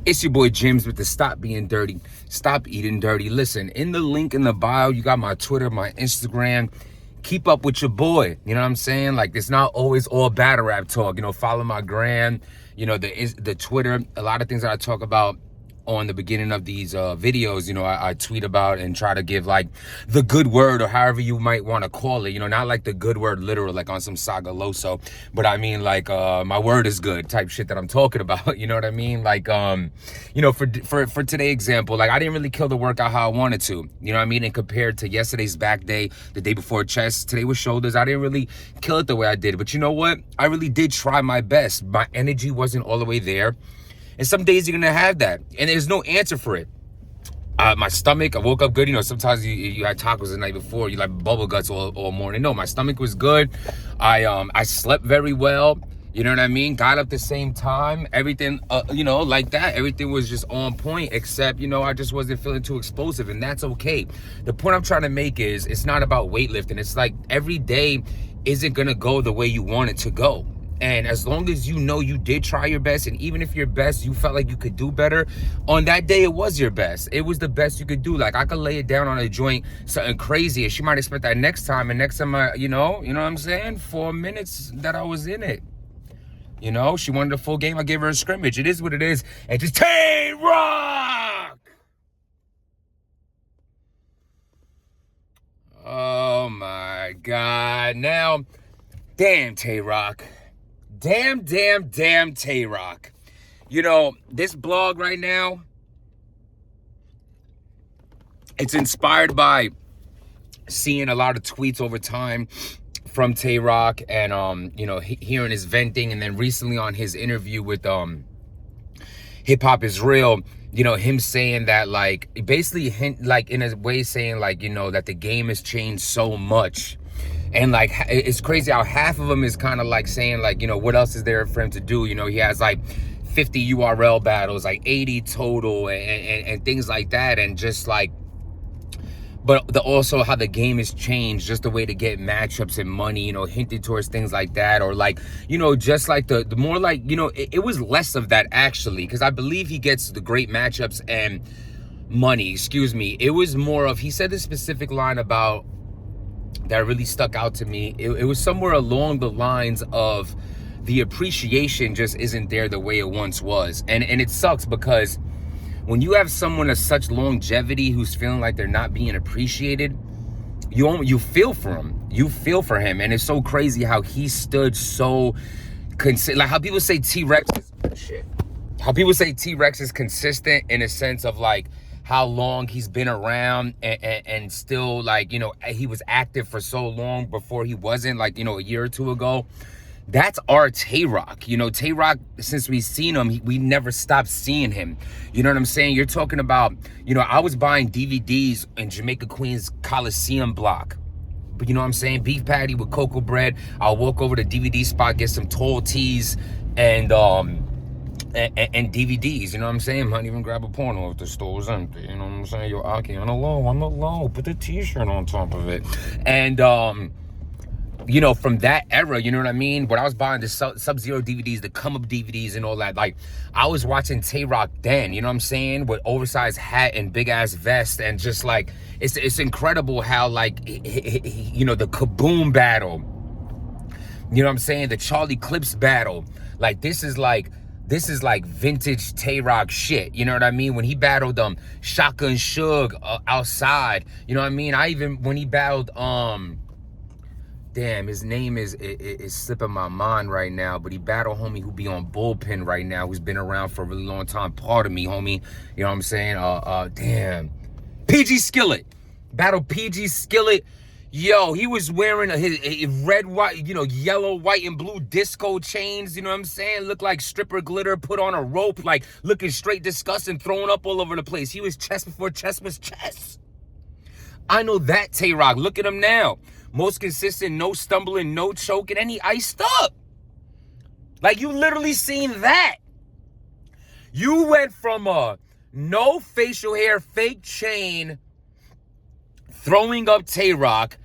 It's your boy James with the Stop Being Dirty, Stop Eating Dirty. Listen, in the link in the bio, you got my Twitter, my Instagram. Keep up with your boy. You know what I'm saying? Like, it's not always all battle rap talk. You know, follow my gram, you know, the Twitter. A lot of things that I talk about on the beginning of these videos, you know, I tweet about and try to give like the good word, or however you might want to call it, you know, not like the good word literal like on some Saga Loso, but I mean like my word is good type shit that I'm talking about. You know what I mean? Like you know, for today's example, like I didn't really kill the workout how I wanted to, you know what I mean? And compared to yesterday's back day, the day before chest, today was shoulders, I didn't really kill it the way I did. But you know what, I really did try my best. My energy wasn't all the way there. And some days you're gonna have that, and there's no answer for it. My stomach, I woke up good. You know, sometimes you had tacos the night before, you like bubble guts all morning. No, my stomach was good. I slept very well. You know what I mean? Got up the same time. Everything, you know, like that. Everything was just on point, except, you know, I just wasn't feeling too explosive, and that's okay. The point I'm trying to make is it's not about weightlifting. It's like every day isn't gonna go the way you want it to go. And as long as you know you did try your best, and even if your best, you felt like you could do better, on that day, it was your best. It was the best you could do. Like, I could lay it down on a joint, something crazy, and she might expect that next time. And next time, you know what I'm saying? 4 minutes that I was in it. You know, she wanted a full game. I gave her a scrimmage. It is what it is. And just Tay Rock! Oh, my God. Now, damn, Tay Rock. Damn, Tay Rock. You know, this blog right now, it's inspired by seeing a lot of tweets over time from Tay Rock, and you know, hearing his venting, and then recently on his interview with Hip Hop Is Real, you know, him saying that, like, basically like in a way saying, like, you know, that the game has changed so much. And like, it's crazy how half of them is kind of like saying, like, you know, what else is there for him to do? You know, he has like 50 URL battles, like 80 total, and things like that. And just like, but also how the game has changed, just the way to get matchups and money, you know, hinted towards things like that. Or like, you know, just like the more like, you know, it was less of that actually, because I believe he gets the great matchups and money, excuse me. It was more of, he said this specific line about, that really stuck out to me. It was somewhere along the lines of the appreciation just isn't there the way it once was. And it sucks, because when you have someone of such longevity who's feeling like they're not being appreciated, you feel for him. You feel for him. And it's so crazy how he stood so like how people say T-Rex is shit. How people say T-Rex is consistent in a sense of like how long he's been around, and still, like, you know, he was active for so long before he wasn't, like, you know, a year or two ago. That's our Tay Rock. You know, Tay Rock, since we've seen him, we never stopped seeing him. You know what I'm saying? You're talking about, you know, I was buying DVDs in Jamaica Queens Coliseum block. But you know what I'm saying? Beef patty with cocoa bread. I'll walk over to DVD spot, get some tall teas and DVDs, you know what I'm saying? Might even grab a porno if the store's empty, you know what I'm saying? Yo, Aki, on the low, put the t-shirt on top of it. And, you know, from that era, you know what I mean? When I was buying the Sub-Zero DVDs, the Come Up DVDs and all that, like, I was watching Tay Rock then, you know what I'm saying? With oversized hat and big-ass vest, and just, like, it's incredible how, like, you know, the Kaboom battle, you know what I'm saying? The Charlie Clips battle, like, this is like vintage Tay Rock shit. You know what I mean? When he battled Shotgun Suge outside, you know what I mean? When he battled damn, his name is slipping my mind right now, but he battled homie who be on Bullpen right now, who's been around for a really long time. Pardon me, homie. You know what I'm saying? Damn. PG Skillet. Battle PG Skillet. Yo, he was wearing his red, white, you know, yellow, white, and blue disco chains, you know what I'm saying? Looked like stripper glitter put on a rope, like looking straight disgusting, throwing up all over the place. He was chest before chest was chest. I know that Tay Rock. Look at him now. Most consistent, no stumbling, no choking, and he iced up. Like, you literally seen that. You went from a no facial hair, fake chain, throwing up Tay Rock,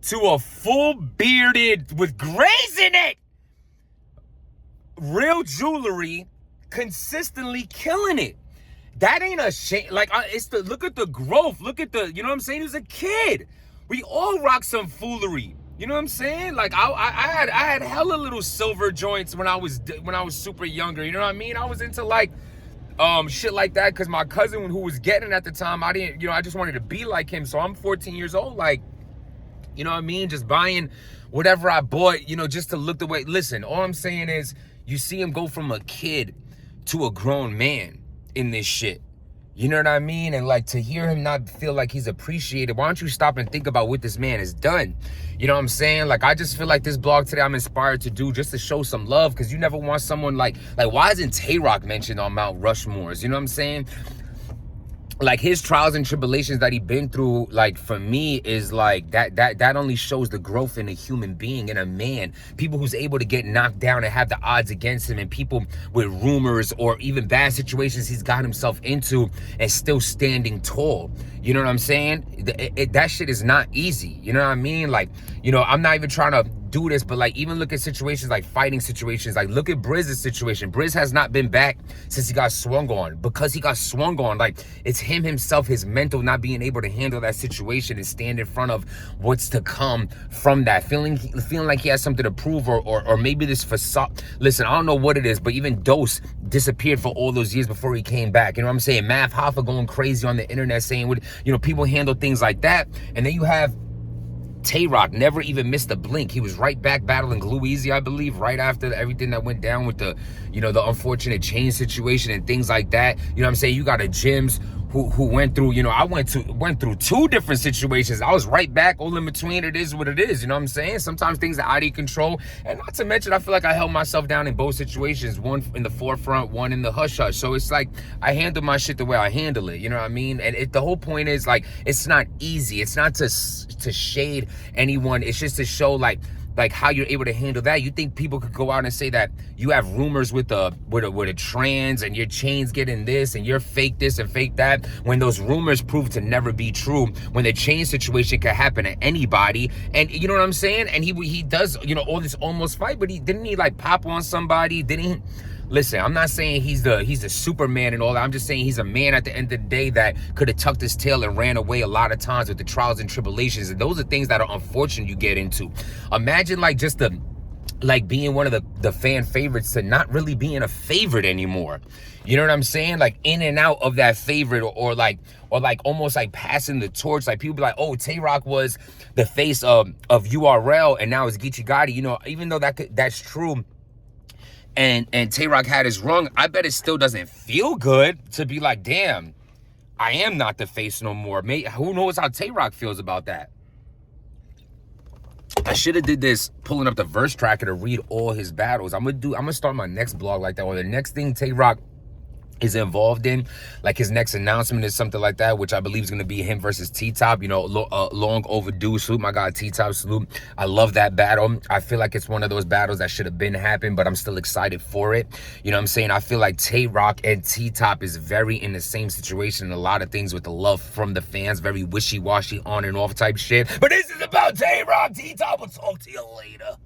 to a full bearded with grays in it, real jewelry, consistently killing it. That ain't a shame. Like, it's the, look at the growth. Look at the, you know what I'm saying? He was a kid. We all rock some foolery. You know what I'm saying? Like, I had hella little silver joints when I was super younger. You know what I mean? I was into like shit like that because my cousin who was getting at the time, I didn't, I just wanted to be like him. So I'm 14 years old, like, you know what I mean? Just buying whatever I bought, just to look the way. Listen, all I'm saying is you see him go from a kid to a grown man in this shit. You know what I mean? And like, to hear him not feel like he's appreciated, why don't you stop and think about what this man has done? You know what I'm saying? Like, I just feel like this blog today I'm inspired to do just to show some love, because you never want someone like why isn't Tay Rock mentioned on Mount Rushmore's? You know what I'm saying? Like, his trials and tribulations that he been through, like, for me is like that only shows the growth in a human being, in a man. People who's able to get knocked down and have the odds against him, and people with rumors or even bad situations he's got himself into and still standing tall. You know what I'm saying? That shit is not easy. You know what I mean? Like, I'm not even trying to do this, but like, even look at situations like fighting situations. Like, look at Brizz's situation. Briz has not been back since he got swung on. Because he got swung on, like, it's him himself, his mental not being able to handle that situation and stand in front of what's to come from that, feeling like he has something to prove, or maybe this facade. Listen, I don't know what it is, but even Dose disappeared for all those years before he came back. You know what I'm saying? Mav Hoffa going crazy on the internet saying what, people handle things like that. And then you have Tay Rock, never even missed a blink. He was right back battling Glue Easy, I believe, right after everything that went down with the, the unfortunate chain situation and things like that. You know what I'm saying? You got a Jims who went through, I went through two different situations. I was right back, all in between. It is what it is. You know what I'm saying? Sometimes things are out of your control. And not to mention, I feel like I held myself down in both situations. One in the forefront, one in the hush hush. So it's like, I handle my shit the way I handle it. You know what I mean? And the whole point is, like, it's not easy. It's not to shade anyone. It's just to show like how you're able to handle that. You think people could go out and say that you have rumors with a trans and your chains getting this and you're fake this and fake that, when those rumors prove to never be true, when the chain situation could happen to anybody. And you know what I'm saying? And he does, all this almost fight, but didn't he like pop on somebody? Didn't he? Listen, I'm not saying he's the Superman and all that. I'm just saying he's a man at the end of the day that could have tucked his tail and ran away a lot of times with the trials and tribulations. And those are things that are unfortunate you get into. Imagine like just being one of the fan favorites to not really being a favorite anymore. You know what I'm saying? Like, in and out of that favorite, or like almost like passing the torch. Like, people be like, oh, Tay Rock was the face of URL and now it's Geechee Gotti. Even though that's true, and Tay Rock had his rung, I bet it still doesn't feel good to be like, damn, I am not the face no more. Who knows how Tay Rock feels about that? I should have did this pulling up the verse tracker to read all his battles. I'm gonna start my next blog like that, or the next thing Tay Rock is involved in, like his next announcement is something like that, which I believe is going to be him versus T-Top. Long overdue. Salute my guy T-Top, salute. I love that battle. I feel like it's one of those battles that should have been happened, but I'm still excited for it. You know what I'm saying? I feel like Tay Rock and T-Top is very in the same situation in a lot of things with the love from the fans, very wishy-washy on and off type shit. But this is about Tay Rock. T-Top, will talk to you later.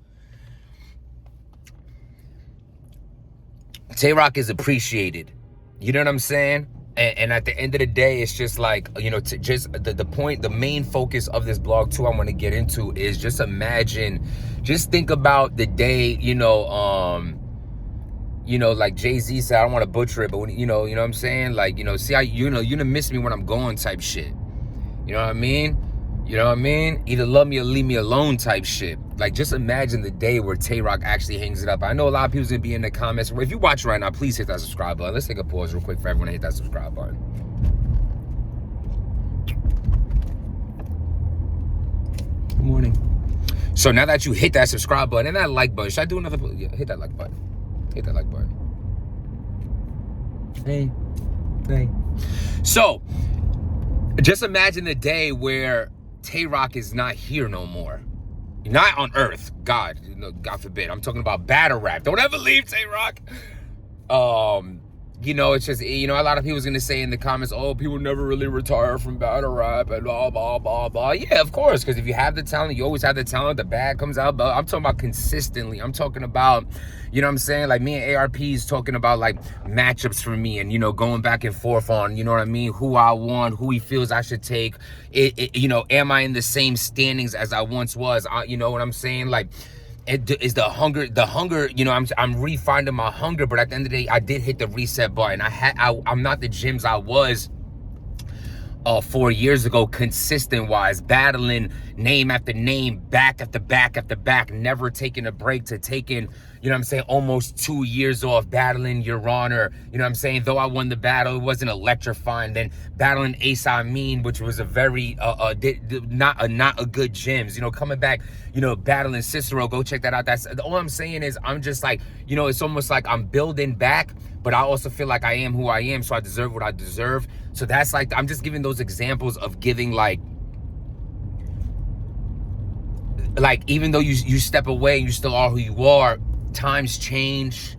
Tay Rock is appreciated. You know what I'm saying? And at the end of the day, it's just like, just the point, the main focus of this blog too, I want to get into is just think about the day, like Jay-Z said, I don't want to butcher it, but when, you know what I'm saying? Like, see how, you done miss me when I'm going type shit. You know what I mean? You know what I mean? Either love me or leave me alone type shit. Like, just imagine the day where Tay Rock actually hangs it up. I know a lot of people's gonna be in the comments. If you watch right now, please hit that subscribe button. Let's take a pause real quick for everyone to hit that subscribe button. Good morning. So now that you hit that subscribe button and that like button, should I do another? Yeah, hit that like button. Hit that like button. Hey. So, just imagine the day where Tay Rock is not here no more. Not on Earth. God forbid. I'm talking about battle rap. Don't ever leave Tay Rock. you know, it's just, you know, a lot of people's gonna say in the comments, oh, people never really retire from battle rap and blah, blah, blah, blah. Yeah, of course, because if you have the talent, you always have the talent, the bag comes out. But I'm talking about consistently. I'm talking about, you know what I'm saying? Like, me and ARP's talking about, like, matchups for me and, you know, going back and forth on, you know what I mean, who I want, who he feels I should take. You know, am I in the same standings as I once was? You know what I'm saying? Like, is the hunger, you know, I'm refinding my hunger, but at the end of the day, I did hit the reset button. I'm not the gyms I was 4 years ago, consistent wise, battling name after name, back after back after back, never taking a break, to taking, you know what I'm saying, almost 2 years off battling Your Honor. You know what I'm saying? Though I won the battle, it wasn't electrifying. Then battling Ace Amin, which was a very not a good gyms. You know, coming back, you know, battling Cicero, go check that out. That's all I'm saying. Is I'm just like, you know, it's almost like I'm building back, but I also feel like I am who I am, so I deserve what I deserve. So that's like, I'm just giving those examples of giving, like even though you step away and you still are who you are, times change,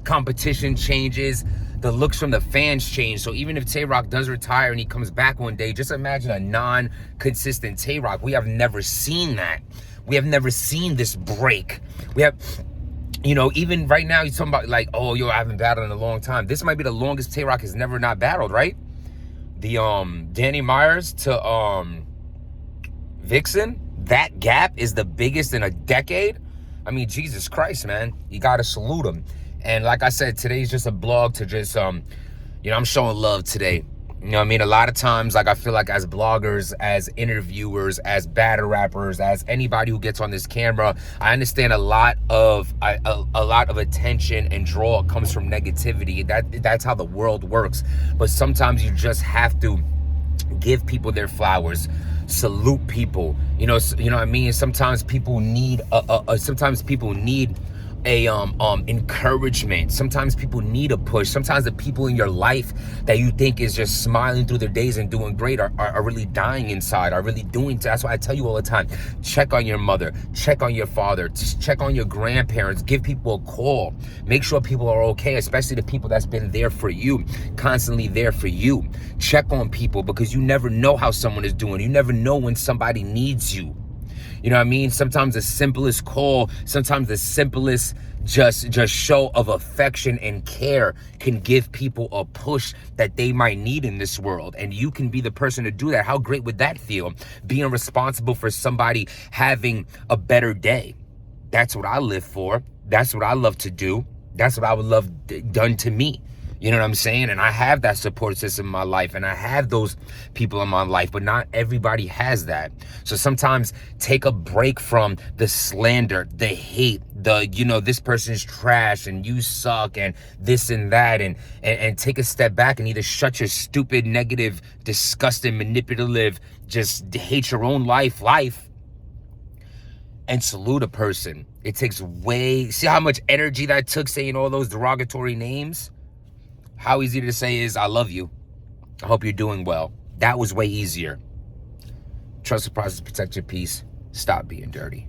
competition changes, the looks from the fans change. So even if Tay Rock does retire and he comes back one day, just imagine a non-consistent Tay Rock. We have never seen that. We have never seen this break. We have, you know, even right now, he's talking about like, oh, yo, I haven't battled in a long time. This might be the longest Tay Rock has never not battled, right? The Danny Myers to Vixen, that gap is the biggest in a decade. I mean, Jesus Christ, man, you gotta salute him. And like I said, today's just a blog to just you know, I'm showing love today. You know what I mean? A lot of times, like, I feel like as bloggers, as interviewers, as battle rappers, as anybody who gets on this camera, I understand a lot of attention and draw comes from negativity. That's how the world works. But sometimes you just have to give people their flowers, salute people. You know what I mean? Sometimes people need a encouragement. Sometimes people need a push. Sometimes the people in your life that you think is just smiling through their days and doing great are really dying inside, are really doing. That's why I tell you all the time, check on your mother, check on your father, check on your grandparents, give people a call, make sure people are okay, especially the people that's been there for you, constantly there for you. Check on people, because you never know how someone is doing. You never know when somebody needs you. You know what I mean? Sometimes the simplest call, sometimes the simplest just show of affection and care can give people a push that they might need in this world. And you can be the person to do that. How great would that feel? Being responsible for somebody having a better day. That's what I live for. That's what I love to do. That's what I would love done to me. You know what I'm saying? And I have that support system in my life, and I have those people in my life, but not everybody has that. So sometimes take a break from the slander, the hate, the, you know, this person's trash and you suck and this and that, and take a step back and either shut your stupid, negative, disgusting, manipulative, just hate your own life, and salute a person. It takes see how much energy that took saying all those derogatory names? How easy to say is, I love you. I hope you're doing well. That was way easier. Trust the process, protect your peace. Stop being dirty.